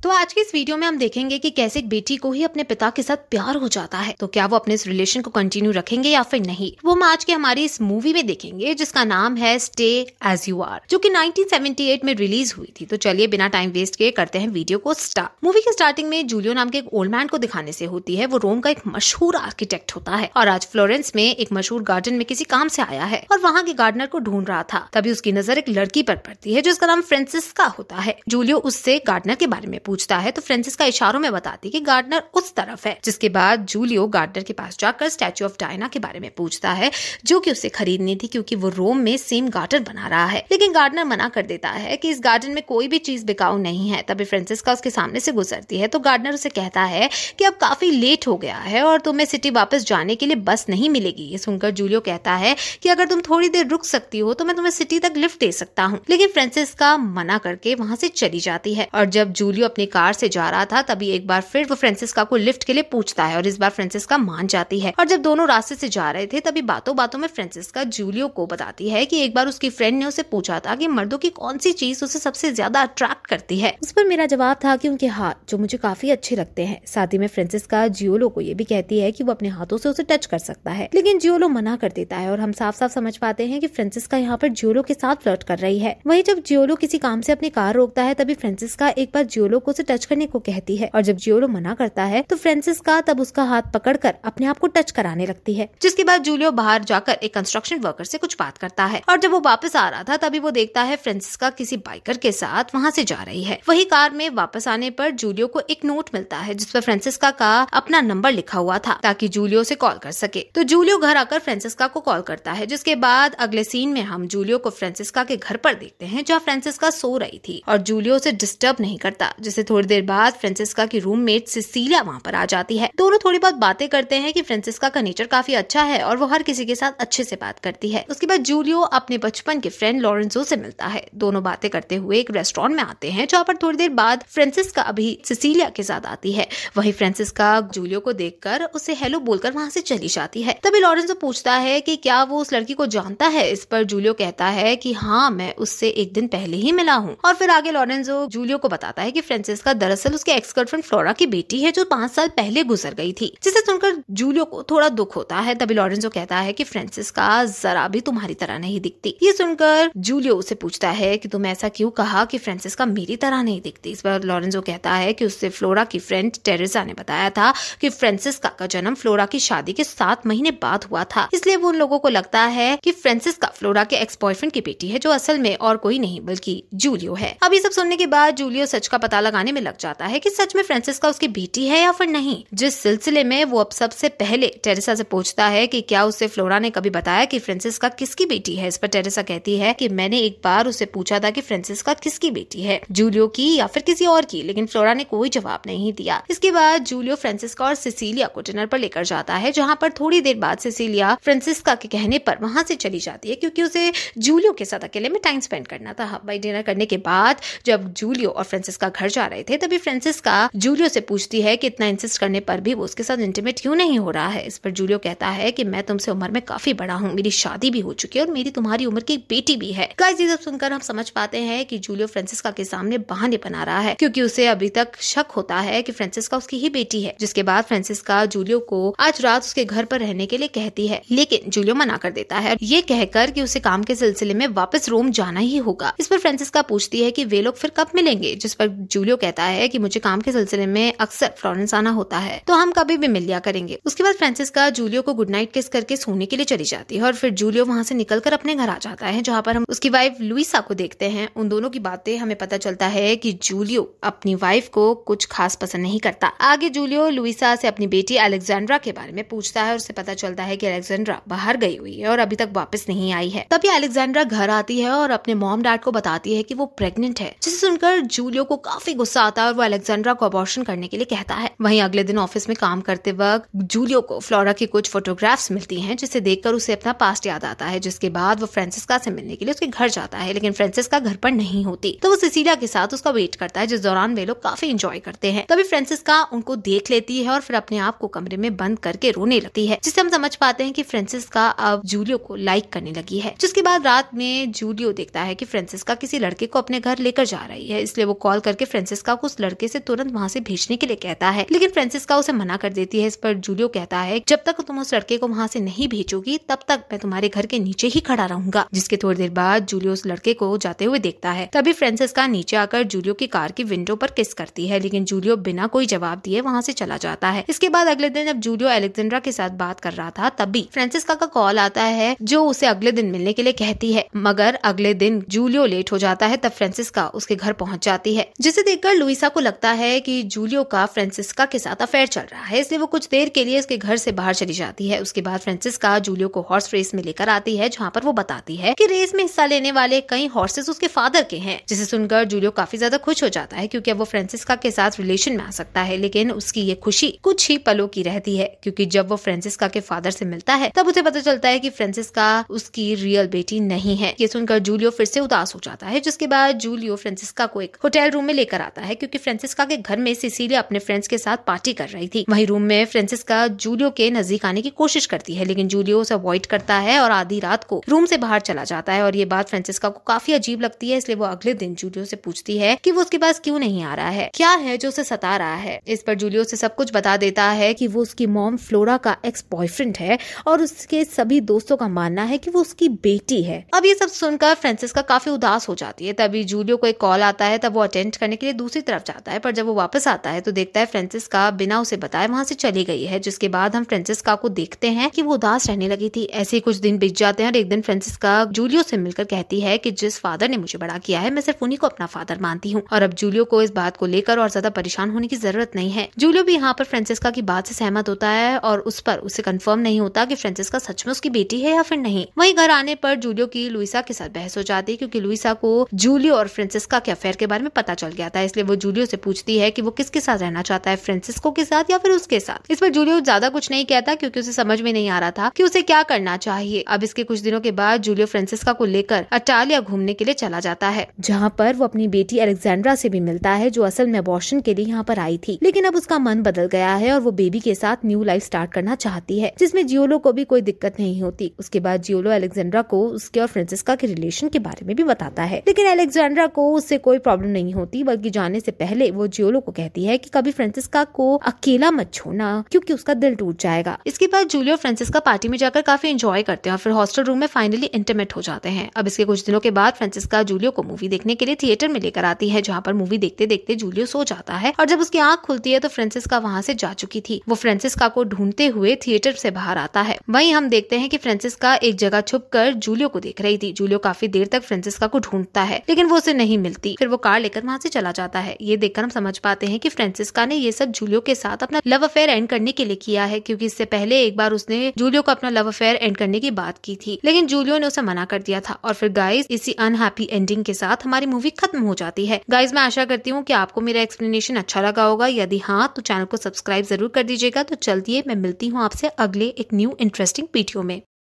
तो आज की इस वीडियो में हम देखेंगे कि कैसे एक बेटी को ही अपने पिता के साथ प्यार हो जाता है, तो क्या वो अपने इस रिलेशन को कंटिन्यू रखेंगे या फिर नहीं, वो हम आज के हमारी इस मूवी में देखेंगे जिसका नाम है स्टे एज यू आर, जो कि 1978 में रिलीज हुई थी। तो चलिए बिना टाइम वेस्ट किए करते हैं वीडियो को स्टार्ट। मूवी के स्टार्टिंग में जूलियो नाम के एक ओल्ड मैन को दिखाने से होती है। वो रोम का एक मशहूर आर्किटेक्ट होता है और आज फ्लोरेंस में एक मशहूर गार्डन में किसी काम से आया है और वहाँ के गार्डनर को ढूंढ रहा था। तभी उसकी नजर एक लड़की पर पड़ती है जिसका नाम फ्रांसिस्का होता है। जूलियो उससे गार्डनर के बारे में पूछता है तो फ्रांसिस्का इशारों में बताती कि गार्डनर उस तरफ है। जिसके बाद जूलियो गार्डनर के पास जाकर स्टैचू ऑफ डायना के बारे में पूछता है जो कि उसे खरीदनी थी क्योंकि वो रोम में सेम गार्डन बना रहा है। लेकिन गार्डनर मना कर देता है कि इस गार्डन में कोई भी चीज बिकाऊ नहीं है। तभी फ्रांसिस्का उसके सामने से गुजरती है तो गार्डनर उसे कहता है कि अब काफी लेट हो गया है और तुम्हें सिटी वापस जाने के लिए बस नहीं मिलेगी। ये सुनकर जूलियो कहता है कि अगर तुम थोड़ी देर रुक सकती हो तो मैं तुम्हें सिटी तक लिफ्ट दे सकता हूँ। लेकिन फ्रांसिस्का मना करके वहां से चली जाती है और जब जूलियो अपनी कार से जा रहा था तभी एक बार फिर वो फ्रांसिस्का को लिफ्ट के लिए पूछता है और इस बार फ्रांसिस्का मान जाती है। और जब दोनों रास्ते से जा रहे थे तभी बातों बातों में फ्रांसिस्का जूलियो को बताती है कि एक बार उसकी फ्रेंड ने उसे पूछा था कि मर्दों की कौन सी चीज उसे सबसे ज्यादा अट्रैक्ट करती है। उस पर मेरा जवाब था कि उनके हाथ, जो मुझे काफी अच्छे लगते हैं। साथ ही में फ्रांसिस्का जियोलो को ये भी कहती है कि वो अपने हाथों से उसे टच कर सकता है, लेकिन जियोलो मना कर देता है और हम साफ साफ समझ पाते हैं कि फ्रांसिस्का यहाँ पर जियोलो के साथ फ्लर्ट कर रही है। वहीं जब जियोलो किसी काम से अपनी कार रोकता है तभी फ्रांसिस्का एक बार जियोलो को उसे टच करने को कहती है और जब जियोलो मना करता है तो फ्रांसिस्का तब उसका हाथ पकड़कर अपने आप को टच कराने लगती है। जिसके बाद जूलियो बाहर जाकर एक कंस्ट्रक्शन वर्कर से कुछ बात करता है और जब वो वापस आ रहा था तभी वो देखता है फ्रांसिस्का किसी बाइकर के साथ वहां से जा रही है। वही कार में वापस आने पर जूलियो को एक नोट मिलता है जिस पर फ्रांसिस्का का अपना नंबर लिखा हुआ था ताकि जूलियो से कॉल कर सके। तो जूलियो घर आकर फ्रांसिस्का को कॉल करता है। जिसके बाद अगले सीन में हम जूलियो को फ्रांसिस्का के घर पर देखते हैं जहाँ फ्रांसिस्का सो रही थी और जूलियो उसे डिस्टर्ब नहीं करता। जिससे थोड़ी देर बाद फ्रांसिस्का की रूममेट सिसिलिया वहाँ पर आ जाती है। दोनों थोड़ी बहुत बातें करते हैं कि फ्रांसिस्का का नेचर काफी अच्छा है और वो हर किसी के साथ अच्छे से बात करती है। उसके बाद जूलियो अपने बचपन के फ्रेंड लॉरेंजो से मिलता है। दोनों बातें करते हुए एक रेस्टोरेंट में आते हैं जहाँ पर थोड़ी देर बाद फ्रांसिस्का अभी सिसिलिया के साथ आती है। वही फ्रांसिस्का जूलियो को देखकर उसे हेलो बोलकर वहाँ से चली जाती है। तभी लॉरेंजो पूछता है कि क्या वो उस लड़की को जानता है। इस पर जूलियो कहता है कि हाँ, मैं उससे एक दिन पहले ही मिला हूँ। और फिर आगे लॉरेंजो जूलियो को बताता है कि फ्रांसिस्का दरअसल उसके एक्स गर्लफ्रेंड फ्लोरा की बेटी है जो 5 साल पहले गुजर गई थी। जिसे सुनकर जूलियो को थोड़ा दुख होता है। तभी लॉरेंजो कहता है कि फ्रांसिस्का जरा भी तुम्हारी तरह नहीं दिखती। ये सुनकर जूलियो उसे पूछता है कि तुम ऐसा क्यों कहा कि फ्रांसिस्का मेरी तरह नहीं दिखती। इस पर लॉरेंजो कहता है कि उससे फ्लोरा की फ्रेंड टेरेसा ने बताया था कि फ्रांसिस्का का जन्म फ्लोरा की शादी के 7 महीने बाद हुआ था, इसलिए वो उन लोगों को लगता है कि फ्रांसिस्का फ्लोरा के एक्स बॉयफ्रेंड की बेटी है जो असल में और कोई नहीं बल्कि जूलियो है। अब ये सब सुनने के बाद जूलियो सच का पता लगाने में लग जाता है कि सच में फ्रांसिस्का उसकी बेटी है या फिर नहीं। जिस सिलसिले में वो अब सबसे पहले टेरेसा से पूछता है कि क्या उससे फ्लोरा ने कभी बताया कि फ्रांसिस्का किसकी बेटी है। इस पर टेरेसा कहती है कि मैंने एक बार उसे पूछा था कि फ्रांसिस्का किसकी बेटी है, जूलियो की या फिर किसी और की, लेकिन फ्लोरा ने कोई जवाब नहीं दिया। इसके बाद जूलियो फ्रांसिस्का और सिसिलिया को डिनर पर लेकर जाता है जहाँ पर थोड़ी देर बाद सिसिलिया फ्रांसिस्का के कहने पर वहां से चली जाती है क्योंकि उसे जूलियो के साथ अकेले में टाइम स्पेंड करना था। भाई डिनर करने के बाद जब जूलियो और फ्रांसिस्का घर जा रहे थे तभी फ्रांसिस्का जूलियो से पूछती है कि इतना इंसिस्ट करने पर भी वो उसके साथ इंटीमेट क्यों नहीं हो रहा है। इस पर जूलियो कहता है कि मैं तुमसे उम्र में काफी बड़ा हूँ, मेरी शादी भी हो चुकी है और मेरी तुम्हारी उम्र की बेटी भी है। गाइस ये सब सुनकर हम समझ पाते हैं कि जूलियो फ्रांसिस्का के सामने बहाने बना रहा है क्योंकि उसे अभी तक शक होता है कि फ्रांसिस्का उसकी ही बेटी है। जिसके बाद फ्रांसिस्का जूलियो को आज रात उसके घर पर रहने के लिए कहती है, लेकिन जूलियो मना कर देता है ये कहकर कि उसे काम के सिलसिले में वापस रोम जाना ही होगा। इस पर फ्रांसिस्का पूछती है कि वे लोग फिर कब मिलेंगे। जिस पर जूलियो कहता है कि मुझे काम के सिलसिले में अक्सर फ्लोरेंस आना होता है तो हम कभी भी मिल लिया करेंगे। उसके बाद फ्रांसिस्का जूलियो को गुड नाइट किस करके सोने के लिए चली जाती है और फिर जूलियो वहां से निकलकर अपने घर आ जाता है जहाँ पर हम उसकी वाइफ लुइसा को देखते हैं। उन दोनों की बातें हमें पता चलता है कि जूलियो अपनी वाइफ को कुछ खास पसंद नहीं करता। आगे जूलियो लुइसा से अपनी बेटी अलेक्जेंड्रा के बारे में पूछता है और उससे पता चलता है कि अलेक्जेंड्रा बाहर गई हुई है और अभी तक वापस नहीं आई है। तभी अलेक्जेंड्रा घर आती है और अपने मॉम डैड को बताती है कि वो प्रेग्नेंट है। जिसे सुनकर जूलियो को काफी गुस्सा आता है और वो अलेक्जेंड्रा को अबॉर्शन करने के लिए कहता है। वहीं अगले दिन ऑफिस में काम करते वक्त जूलियो को फ्लोरा की कुछ फोटोग्राफ्स मिलती हैं जिसे देखकर उसे अपना पास्ट याद आता है। जिसके बाद वो फ्रांसिस्का से मिलने के लिए उसके घर जाता है, लेकिन फ्रांसिस्का घर पर नहीं होती तो वो सिसिलिया के साथ उसका वेट करता है, जिस दौरान वे लोग काफी एंजॉय करते हैं। तभी फ्रांसिस्का उनको देख लेती है और फिर अपने आप को कमरे में बंद करके रोने लगती है, जिससे हम समझ पाते हैं कि फ्रांसिस्का अब जूलियो को लाइक करने लगी है। जिसके बाद रात में जूलियो देखता है कि फ्रांसिस्का किसी लड़के को अपने घर लेकर जा रही है, इसलिए वो कॉल करके फ्रांसिस्का फ्रांसिस्का को उस लड़के से तुरंत वहाँ से भेजने के लिए कहता है, लेकिन फ्रांसिस्का उसे मना कर देती है। इस पर जूलियो कहता है जब तक तुम उस लड़के को वहाँ से नहीं भेजोगी तब तक मैं तुम्हारे घर के नीचे ही खड़ा रहूंगा। जिसके थोड़ी देर बाद जूलियो उस लड़के को जाते हुए देखता है। तभी फ्रांसिस्का नीचे आकर जूलियो की कार की विंडो पर किस करती है, लेकिन जूलियो बिना कोई जवाब दिए वहाँ से चला जाता है। इसके बाद अगले दिन जब जूलियो अलेक्जेंड्रा के साथ बात कर रहा था तभी फ्रांसिस्का का कॉल आता है जो उसे अगले दिन मिलने के लिए कहती है, मगर अगले दिन जूलियो लेट हो जाता है। तब फ्रांसिस्का उसके घर पहुंच जाती है, जिसे देखकर लुइसा को लगता है कि जूलियो का फ्रांसिस्का के साथ अफेयर चल रहा है, इसलिए वो कुछ देर के लिए उसके घर से बाहर चली जाती है। उसके बाद फ्रांसिस्का जूलियो को हॉर्स रेस में लेकर आती है, जहाँ पर वो बताती है कि रेस में हिस्सा लेने वाले कई हॉर्सेस उसके फादर के हैं। जिसे सुनकर जूलियो काफी ज्यादा खुश हो जाता है क्योंकि अब वो फ्रांसिस्का के साथ रिलेशन में आ सकता है। लेकिन उसकी ये खुशी कुछ ही पलों की रहती है, क्योंकि जब वो फ्रांसिस्का के फादर से मिलता है तब उसे पता चलता है कि फ्रांसिस्का उसकी रियल बेटी नहीं है। ये सुनकर जूलियो फिर से उदास हो जाता है, जिसके बाद जूलियो फ्रांसिस्का को एक होटल रूम में लेकर आता है, क्योंकि फ्रांसिस्का के घर में सिसिलिया अपने फ्रेंड्स के साथ पार्टी कर रही थी। वहीं रूम में फ्रांसिस्का जूलियो के नजदीक आने की कोशिश करती है, लेकिन जूलियो उसे अवॉइड करता है और आधी रात को रूम से बाहर चला जाता है। और ये बात फ्रांसिस्का को काफी अजीब लगती है, इसलिए वो अगले दिन जूलियो से पूछती है कि वो उसके पास क्यों नहीं आ रहा है, क्या है जो उसे सता रहा है। इस पर जूलियो से सब कुछ बता देता है कि वो उसकी मॉम फ्लोरा का एक्स बॉयफ्रेंड है और उसके सभी दोस्तों का मानना है कि वो उसकी बेटी है। अब ये सब सुनकर फ्रांसिस्का काफी उदास हो जाती है। तभी जूलियो को एक कॉल आता है, तब वो अटेंड करने के लिए दूसरी तरफ जाता है, पर जब वो वापस आता है तो देखता है फ्रांसिस्का बिना उसे बताए वहाँ से चली गई है। जिसके बाद हम फ्रांसिस्का को देखते हैं कि वो उदास रहने लगी थी। ऐसे ही कुछ दिन बीत जाते हैं और एक दिन फ्रांसिस्का जूलियो से मिलकर कहती है कि जिस फादर ने मुझे बड़ा किया है मैं सिर्फ उन्हीं को अपना फादर मानती हूँ, और अब जूलियो को इस बात को लेकर और ज्यादा परेशान होने की जरूरत नहीं है। जूलियो भी यहाँ पर फ्रांसिस्का की बात से सहमत होता है और उस पर उसे कंफर्म नहीं होता कि फ्रांसिस्का सच में उसकी बेटी है या फिर नहीं। वहीं घर आने पर जूलियो की लुइसा के साथ बहस हो जाती है, क्योंकि लुइसा को जूलियो और फ्रांसिस्का के अफेयर के बारे में पता चल गया था। इसलिए वो जूलियो से पूछती है कि वो किसके साथ रहना चाहता है, फ्रांसिस्को के साथ या फिर उसके साथ। इस पर जूलियो ज्यादा कुछ नहीं कहता, क्योंकि उसे समझ में नहीं आ रहा था कि उसे क्या करना चाहिए। अब इसके कुछ दिनों के बाद जूलियो फ्रांसिस्का को लेकर इटालिया घूमने के लिए चला जाता है, जहाँ पर वो अपनी बेटी अलेक्जेंड्रा से भी मिलता है, जो असल में अबॉर्शन के लिए यहाँ पर आई थी। लेकिन अब उसका मन बदल गया है और वो बेबी के साथ न्यू लाइफ स्टार्ट करना चाहती है, जिसमें जियोलो को भी कोई दिक्कत नहीं होती। उसके बाद जियोलो अलेक्जेंड्रा को उसके और फ्रांसिस्का के रिलेशन के बारे में भी बताता है, लेकिन अलेक्जेंड्रा को उससे कोई प्रॉब्लम नहीं होती, बल्कि जाने से पहले वो जियोलो को कहती है कि कभी फ्रांसिस्का को अकेला मत छोड़ना, क्योंकि उसका दिल टूट जाएगा। इसके बाद जूलियो फ्रांसिस्का पार्टी में जाकर काफी एंजॉय करते हैं और फिर हॉस्टल रूम में फाइनली इंटीमेट हो जाते हैं। अब इसके कुछ दिनों के बाद फ्रांसिस्का जूलियो को मूवी देखने के लिए थिएटर में लेकर आती है, जहाँ पर मूवी देखते देखते जूलियो सो जाता है और जब उसकी आंख खुलती है तो फ्रांसिस्का वहाँ से जा चुकी थी। वो फ्रांसिस्का को ढूंढते हुए थिएटर से बाहर आता है। वहीं हम देखते हैं कि फ्रांसिस्का एक जगह छुपकर जूलियो को देख रही थी। जूलियो काफी देर तक फ्रांसिस्का को ढूंढता है, लेकिन वो उसे नहीं मिलती। फिर वो कार लेकर वहाँ से चला जाता है। ये देखकर हम समझ पाते हैं कि फ्रांसिस्का ने ये सब जूलियो के साथ अपना लव अफेयर एंड करने के लिए किया है, क्योंकि इससे पहले एक बार उसने जूलियो को अपना लव अफेयर एंड करने की बात की थी, लेकिन जूलियो ने उसे मना कर दिया था। और फिर गाइस, इसी अनहैप्पी एंडिंग के साथ हमारी मूवी खत्म हो जाती है। गाइस, मैं आशा करती हूँ कि आपको मेरा एक्सप्लेनेशन अच्छा लगा होगा। यदि हाँ, तो चैनल को सब्सक्राइब जरूर कर दीजिएगा। तो चलिए, मैं मिलती हूँ आपसे अगले एक न्यू इंटरेस्टिंग वीडियो में।